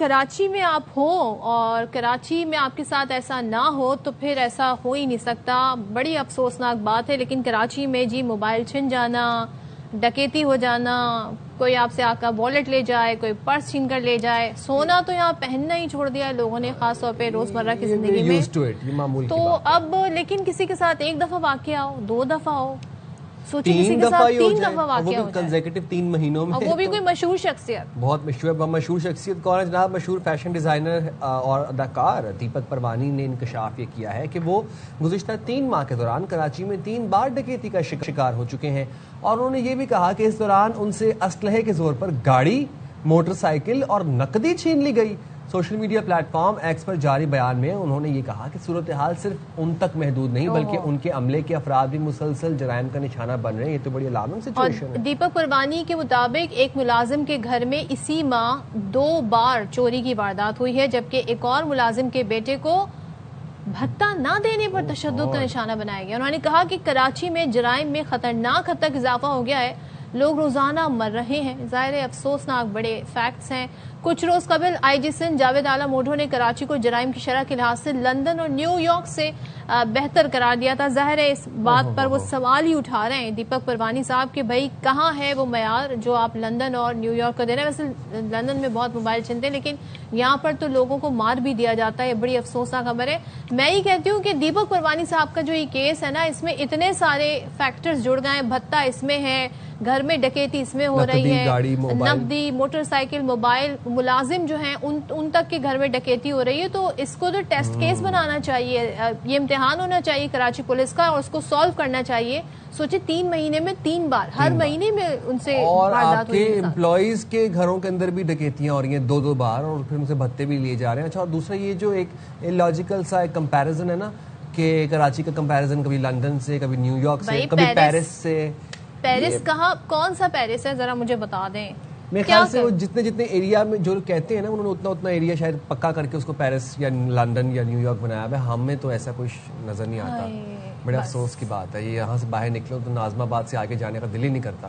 کراچی میں آپ ہو اور کراچی میں آپ کے ساتھ ایسا نہ ہو تو پھر ایسا ہو ہی نہیں سکتا. بڑی افسوسناک بات ہے. لیکن کراچی میں جی موبائل چھن جانا, ڈکیتی ہو جانا, کوئی آپ سے آ کر والیٹ لے جائے, کوئی پرس چھین کر لے جائے, سونا تو یہاں پہننا ہی چھوڑ دیا ہے لوگوں نے, خاص طور پہ روزمرہ کی زندگی میں. تو اب لیکن کسی کے ساتھ ایک دفعہ واقعہ ہو, 2 دفعہ ہو, سوچیں کسی کے ساتھ 3 دفعہ واقعہ ہو جائے, کنزیکٹو 3 مہینوں میں, اور وہ بھی کوئی مشہور شخصیت. بہت مشہور شخصیت. کون ہے جناب؟ مشہور فیشن ڈیزائنر اور اداکار دیپک پروانی نے انکشاف یہ کیا ہے کہ وہ گزشتہ 3 ماہ کے دوران کراچی میں 3 بار ڈکیتی کا شکار ہو چکے ہیں. اور انہوں نے یہ بھی کہا کہ اس دوران ان سے اسلحے کے زور پر گاڑی, موٹر سائیکل اور نقدی چھین لی گئی. Social media platform X پر جاری بیان میں انہوں نے یہ کہا کہ صورتحال صرف ان تک محدود نہیں بلکہ ان کے عملے کے افراد بھی مسلسل جرائم کا نشانہ بن رہے ہیں. یہ تو بڑی الارمنگ سچویشن ہے. دیپک پروانی کے مطابق ایک ملازم کے گھر میں اسی ماہ 2 بار چوری کی واردات ہوئی ہے, جبکہ ایک اور ملازم کے بیٹے کو بھتہ نہ دینے پر تشدد کا نشانہ بنایا گیا. انہوں نے کہا کہ کراچی میں جرائم میں خطرناک حد تک اضافہ ہو گیا ہے, لوگ روزانہ مر رہے ہیں. ظاہر افسوسناک بڑے فیکٹس ہیں. کچھ روز قبل آئی جی سندھ جاوید اعلی موڈھو نے کراچی کو جرائم کی شرح کے لحاظ سے لندن اور نیو یارک سے بہتر قرار دیا تھا. ظاہر ہے اس بات پر وہ سوال ہی اٹھا رہے ہیں دیپک پروانی صاحب کہ بھائی کہاں ہے وہ معیار جو آپ لندن اور نیو یارک کو دے رہے ہیں. ویسے لندن میں بہت موبائل چھنتے ہیں لیکن یہاں پر تو لوگوں کو مار بھی دیا جاتا ہے. بڑی افسوسناک خبر ہے. میں یہ کہتی ہوں کہ دیپک پروانی صاحب کا جو یہ کیس ہے نا, اس میں اتنے سارے فیکٹرز جڑ گئے ہیں. بھتہ اس میں ہے, گھر میں ڈکیتی اس میں ہو رہی ہے, نقدی, موٹر سائیکل, موبائل, ملازم جو ہیں ان تک کے گھر میں ڈکیتی ہو رہی ہے. تو اس کو تو ٹیسٹ کیس بنانا چاہیے, یہ امتحان ہونا چاہیے کراچی پولیس کا, اور اس کو سالو کرنا چاہیے. سوچے 3 مہینے میں 3 بار, ہر مہینے میں ان سے اور آپ کے امپلائیز کے گھروں کے اندر بھی ڈکیتیاں ہو رہی ہیں 2 بار, اور پھر ان سے بھتے بھی لیے جا رہے ہیں. اچھا, اور دوسرا یہ جو ایک لاجیکل سا ایک کمپیریزن ہے نا کہ کراچی کا کمپیریزن کبھی لندن سے, کبھی نیو یارک سے, کبھی پیرس سے. پیرس کہاں, کون سا پیرس ہے ذرا مجھے بتا دیں. میرے خیال سے وہ جتنے ایریا میں جو کہتے ہیں نا انہوں نے اتنا ایریا شاید پکا کر کے اس کو پیرس یا لندن یا نیو یارک بنایا ہے. ہم میں تو ایسا کچھ نظر نہیں آتا. بڑے افسوس کی بات ہے. یہ یہاں سے باہر نکلو تو ناظم آباد سے آگے جانے کا دل ہی نہیں کرتا,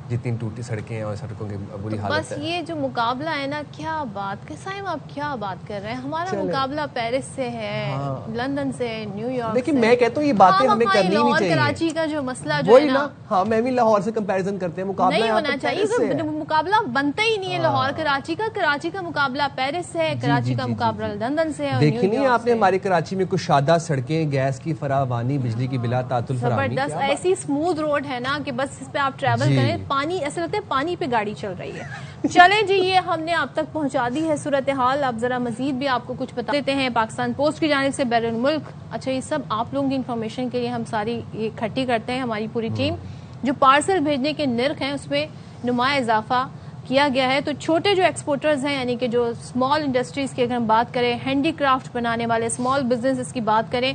جتنی ٹوٹی سڑکیں ہیں اور سڑکوں کی بری حالت ہے. بس یہ جو مقابلہ ہے نا, کیا بات کے سائم آپ کیا بات کر رہے ہیں. ہمارا مقابلہ پیرس سے ہے, لندن سے, نیو یارک. لیکن میں کہتا ہوں یہ باتیں ہمیں کرنی نہیں چاہیے. کراچی کا جو مسئلہ جو ہے نا, ہاں میں بھی لاہور سے کمپیریزن کرتے ہیں, مقابلہ نہیں ہونا چاہیے. مقابلہ بنتا ہی نہیں ہے لاہور کراچی کا. کراچی کا مقابلہ پیرس سے ہے, کراچی کا مقابلہ لندن سے ہے. دیکھی نہیں آپ نے ہماری کراچی میں کشادہ سڑکیں, گیس کی فراوانی, بجلی کی بلا تعطل فراہمی, زبردست ایسی اسموتھ روڈ ہے نا کہ بس اس پہ آپ ٹریول کریں, پانی ایسا لگتا ہے پانی پہ گاڑی چل رہی ہے. چلیں جی, یہ ہم نے آپ تک پہنچا دی ہے صورتحال. اب ذرا مزید بھی آپ کو کچھ بتا دیتے ہیں پاکستان پوسٹ کی جانب سے بیرون ملک. اچھا, یہ سب آپ لوگوں کی انفارمیشن کے لیے ہم ساری یہ اکٹھی کرتے ہیں, ہماری پوری ٹیم. جو پارسل بھیجنے کے نرخ ہیں اس میں نمایاں اضافہ کیا گیا ہے. تو چھوٹے جو ایکسپورٹرز ہیں, یعنی کہ جو اسمال انڈسٹریز کی اگر ہم بات کریں, ہینڈی کرافٹ بنانے والے اسمال بزنس کی بات کریں,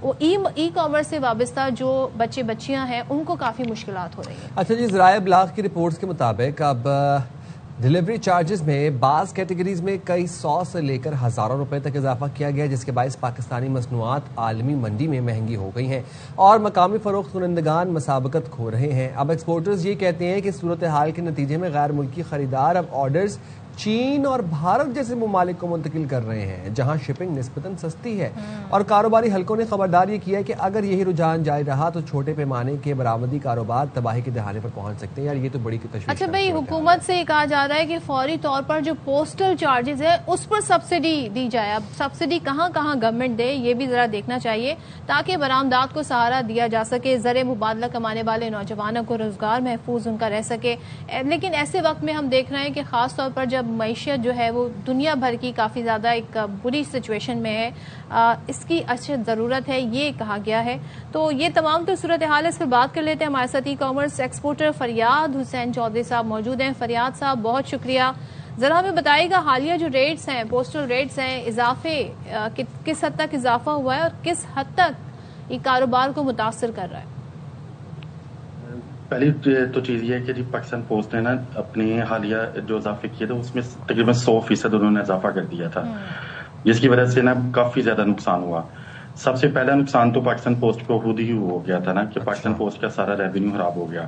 وہ ای کامرس سے وابستہ جو بچے بچیاں ہیں ان کو کافی مشکلات ہو رہی ہیں. اچھا جی, ذرائع ابلاغ کی رپورٹس کے مطابق اب ڈیلیوری چارجز میں بعض کیٹیگریز میں کئی 100 سے لے کر ہزاروں روپے تک اضافہ کیا گیا, جس کے باعث پاکستانی مصنوعات عالمی منڈی میں مہنگی ہو گئی ہیں اور مقامی فروخت کنندگان مسابقت کھو رہے ہیں. اب ایکسپورٹرز یہ کہتے ہیں کہ صورتحال کے نتیجے میں غیر ملکی خریدار اب آرڈرز چین اور بھارت جیسے ممالک کو منتقل کر رہے ہیں جہاں شپنگ نسبتاً سستی ہے. اور کاروباری حلقوں نے خبردار یہ کیا ہے کہ اگر یہی رجحان جاری رہا تو چھوٹے پیمانے کے برآمدی کاروبار تباہی کے دہانے پر پہنچ سکتے ہیں. یار یہ تو بڑی تشویش. اچھا بھائی, حکومت سے یہ کہا جا رہا ہے کہ فوری طور پر جو پوسٹل چارجز ہے اس پر سبسڈی دی جائے. اب سبسڈی کہاں کہاں گورنمنٹ دے یہ بھی ذرا دیکھنا چاہیے تاکہ برآمدات کو سہارا دیا جا سکے, زر مبادلہ کمانے والے نوجوانوں کو روزگار محفوظ ان کا رہ سکے. لیکن ایسے وقت میں ہم دیکھ رہے ہیں کہ خاص طور پر جب معیشت جو ہے وہ دنیا بھر کی کافی زیادہ ایک بری سچویشن میں ہے, اس کی اشد ضرورت ہے, یہ کہا گیا ہے. تو یہ تمام تو صورتحال ہے, اس پر بات کر لیتے ہیں. ہمارے ساتھ ای کامرس ایکسپورٹر فریاد حسین چودھری صاحب موجود ہیں. فریاد صاحب بہت شکریہ. ذرا ہمیں بتائیے گا حالیہ جو ریٹس ہیں, پوسٹل ریٹس ہیں, اضافے کس حد تک اضافہ ہوا ہے اور کس حد تک یہ کاروبار کو متاثر کر رہا ہے؟ پہلی تو چیز یہ ہے کہ جی پاکستان پوسٹ نے نا اپنے حالیہ جو اضافے کیے تھے اس میں تقریباً 100% انہوں نے اضافہ کر دیا تھا, جس کی وجہ سے نا کافی زیادہ نقصان ہوا. سب سے پہلا نقصان تو پاکستان پوسٹ کو خود ہی ہو گیا تھا نا کہ پاکستان پوسٹ کا سارا ریونیو خراب ہو گیا.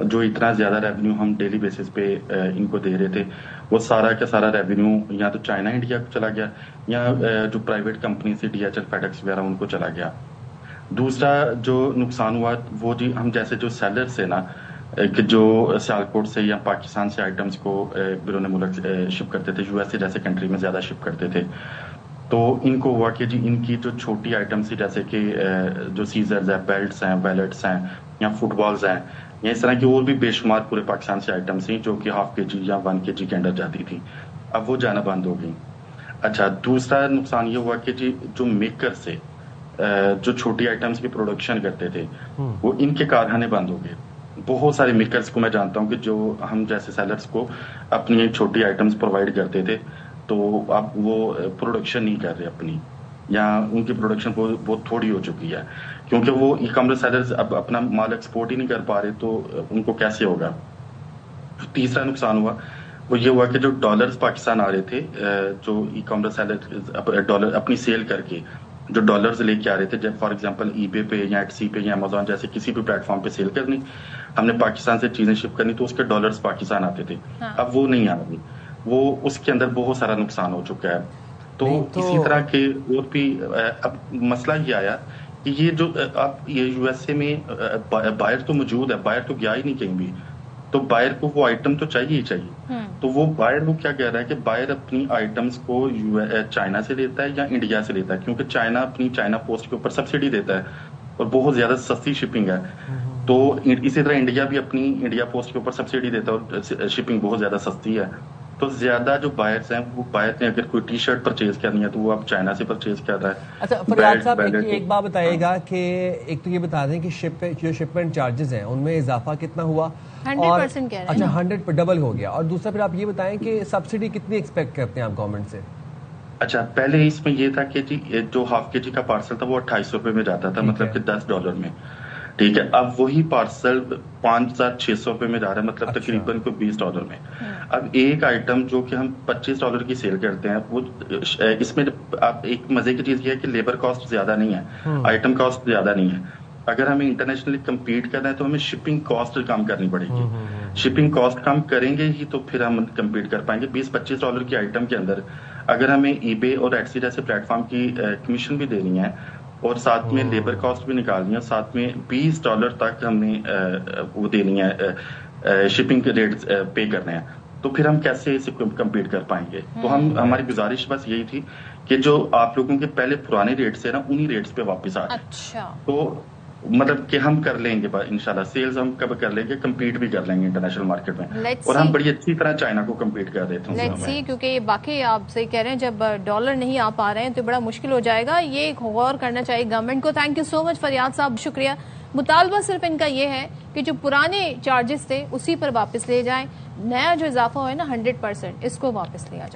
جو اتنا زیادہ ریونیو ہم ڈیلی بیسس پہ ان کو دے رہے تھے وہ سارا کا سارا ریونیو یا تو چائنا انڈیا کو چلا گیا یا جو پرائیویٹ کمپنی سے DHL FedEx وغیرہ ان کو چلا گیا. دوسرا جو نقصان ہوا وہ جی ہم جیسے جو سیلرس ہیں نا کہ جو سیالکوٹ سے یا پاکستان سے آئٹمس کو بیرون ملک شپ کرتے تھے USA جیسے کنٹری میں زیادہ شپ کرتے تھے تو ان کو ہوا کہ جی ان کی جو چھوٹی آئٹمس تھی جیسے کہ جو سیزرز ہیں بیلٹس ہیں ویلٹس ہیں یا فٹ بالز ہیں یا اس طرح کی اور بھی بے شمار پورے پاکستان سے آئٹمس تھیں جو کہ ½ kg یا 1 kg کے اندر جاتی تھی اب وہ جانا بند ہو گئی. اچھا دوسرا نقصان یہ ہوا کہ جی جو میکر سے جو چھوٹی آئٹمس کی پروڈکشن کرتے تھے وہ ان کے کارخانے بند ہو گئے. بہت سارے میکرز کو میں جانتا ہوں کہ جو ہم جیسے سیلرز کو اپنی چھوٹی آئٹمس پرووائڈ کرتے تھے تو اب وہ پروڈکشن نہیں کر رہے اپنی یا ان کی پروڈکشن بہت تھوڑی ہو چکی ہے کیونکہ وہ ای کامرس سیلرز اب اپنا مال ایکسپورٹ ہی نہیں کر پا رہے تو ان کو کیسے ہوگا. تیسرا نقصان ہوا وہ یہ ہوا کہ جو ڈالرز پاکستان آ رہے تھے جو ای کامرس سیلر ڈالر اپنی سیل کر کے جو ڈالرز لے کے آ رہے تھے جب فار ایگزامپل eBay پہ یا Etsy پہ یا Amazon جیسے کسی بھی پلیٹ فارم پہ سیل کرنی ہم نے پاکستان سے چیزیں شپ کرنی تو اس کے ڈالرز پاکستان آتے تھے اب وہ نہیں آ رہی وہ اس کے اندر بہت سارا نقصان ہو چکا ہے. تو اسی طرح کے اور بھی اب مسئلہ یہ آیا کہ یہ جو اب یہ USA میں بائر تو موجود ہے بائر تو گیا ہی نہیں کہیں بھی تو بائر کو وہ آئٹم تو چاہیے ہی چاہیے تو وہ بائر وہ کیا کہہ رہا ہے کہ بائر اپنی آئٹمس کو چائنا سے لیتا ہے یا انڈیا سے لیتا ہے کیونکہ چائنا اپنی چائنا پوسٹ کے اوپر سبسڈی دیتا ہے اور بہت زیادہ سستی شپنگ ہے تو اسی طرح انڈیا بھی اپنی انڈیا پوسٹ کے اوپر سبسڈی دیتا ہے اور شپنگ بہت زیادہ سستی ہے. تو زیادہ جو بائرس ہیں وہ بائر نے اگر کوئی T-شرٹ پرچیز کرنی ہے تو وہ اب چائنا سے پرچیز کر رہا ہے. اچھا فریاد صاحب ایک بات بتائیے گا کہ ایک تو یہ بتا دیں کہ جو شپمنٹ چارجز ہیں ان میں اضافہ کتنا ہوا 100% کہہ رہے ہیں. اچھا 100 پر ڈبل ہو گیا اور دوسرا پھر آپ یہ بتائیں کہ سبسڈی کتنی ایکسپیکٹ کرتے ہیں آپ گورنمنٹ سے. اچھا پہلے اس میں یہ تھا کہ جی جو ½ kg کا پارسل تھا وہ $2800 میں جاتا تھا مطلب کہ $10 میں ٹھیک ہے. اب وہی پارسل $5600 میں جا رہا ہے مطلب تقریباً کوئی $20 میں. اب ایک آئٹم جو کہ ہم $25 کی سیل کرتے ہیں وہ اس میں اب ایک مزے کی چیز یہ ہے کہ لیبر کاسٹ زیادہ نہیں ہے آئٹم کاسٹ زیادہ نہیں ہے. اگر ہمیں انٹرنیشنلی کمپیٹ کرنا ہے تو ہمیں شپنگ کاسٹ کم کرنی پڑے گی. شپنگ کاسٹ کم کریں گے ہی تو پھر ہم کمپیٹ کر پائیں گے. $20-25 کی آئٹم کے اندر اگر ہمیں eBay اور Etsy جیسے پلیٹ فارم کی کمیشن بھی دینی ہے اور ساتھ میں لیبر کاسٹ بھی نکالنی ہے ساتھ میں $20 تک ہم نے وہ دینی ہے شپنگ کے ریٹ پے کرنے ہیں تو پھر ہم کیسے اسے کمپیٹ کر پائیں گے. تو ہماری گزارش بس یہی تھی کہ جو آپ لوگوں کے پہلے پرانے ریٹس ہیں نا انہی ریٹس پہ واپس آ جائیں. اچھا تو مطلب کہ ہم کر لیں گے انشاءاللہ سیلز ہم کب کر لیں گے کمپیٹ بھی کر لیں گے انٹرنیشنل مارکیٹ میں اور ہم بڑی اچھی طرح چائنا کو کمپیٹ کر دیتے ہیں. لیٹس سی کیونکہ یہ باقی آپ سے کہہ رہے ہیں جب ڈالر نہیں آ پا رہے ہیں تو بڑا مشکل ہو جائے گا. یہ غور کرنا چاہیے گورنمنٹ کو. تھینک یو سو مچ فریاد صاحب شکریہ. مطالبہ صرف ان کا یہ ہے کہ جو پرانے چارجز تھے اسی پر واپس لے جائیں. نیا جو اضافہ ہے نا 100% اس کو واپس لیا جائے.